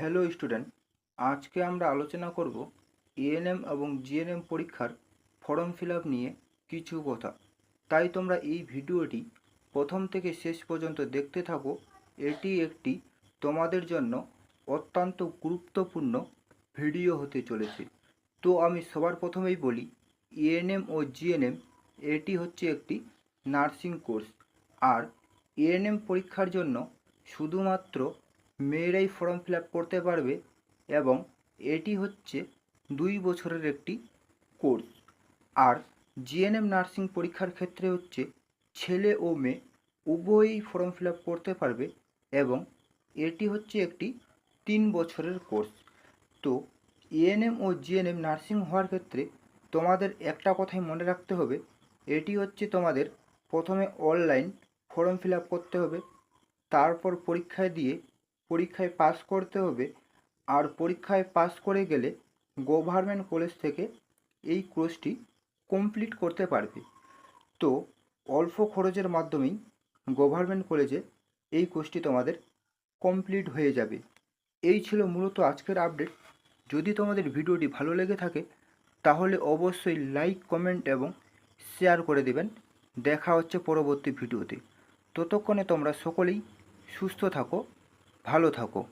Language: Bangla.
হ্যালো স্টুডেন্ট, আজকে আমরা আলোচনা করব এএনএম এবং জিএনএম পরীক্ষার ফর্ম ফিল আপ নিয়ে কিছু কথা। তাই তোমরা এই ভিডিওটি প্রথম থেকে শেষ পর্যন্ত দেখতে থাকো। এটি একটি তোমাদের জন্য অত্যন্ত গুরুত্বপূর্ণ ভিডিও হতে চলেছে। তো আমি সবার প্রথমেই বলি, এএনএম ও জিএনএম এটি হচ্ছে একটি নার্সিং কোর্স। আর এএনএম পরীক্ষার জন্য শুধুমাত্র মেয়েরাই ফর্ম ফিল আপ করতে পারবে এবং এটি হচ্ছে 2 বছরের একটি কোর্স। আর জিএনএম নার্সিং পরীক্ষার ক্ষেত্রে হচ্ছে ছেলে ও মেয়ে উভয়ই ফর্ম ফিল আপ করতে পারবে এবং এটি হচ্ছে একটি 3 বছরের কোর্স। তো এএনএম ও জিএনএম নার্সিং হওয়ার ক্ষেত্রে তোমাদের একটা কথাই মনে রাখতে হবে, এটি হচ্ছে তোমাদের প্রথমে অনলাইন ফর্ম ফিল আপ করতে হবে, তারপর পরীক্ষায় পাস করতে হবে। আর পরীক্ষায় পাস করে গেলে গভর্নমেন্ট কলেজ থেকে এই কোর্সটি কমপ্লিট করতে পারবে। তো অল্প খরচের মাধ্যমেই গভর্নমেন্ট কলেজে এই কোর্সটি তোমাদের কমপ্লিট হয়ে যাবে। এই ছিল মূলত আজকের আপডেট। যদি তোমাদের ভিডিওটি ভালো লেগে থাকে তাহলে অবশ্যই লাইক, কমেন্ট এবং শেয়ার করে দেবেন। দেখা হচ্ছে পরবর্তী ভিডিওতে। ততক্ষণে তোমরা সকলেই সুস্থ থাকো, ভালো থাকো।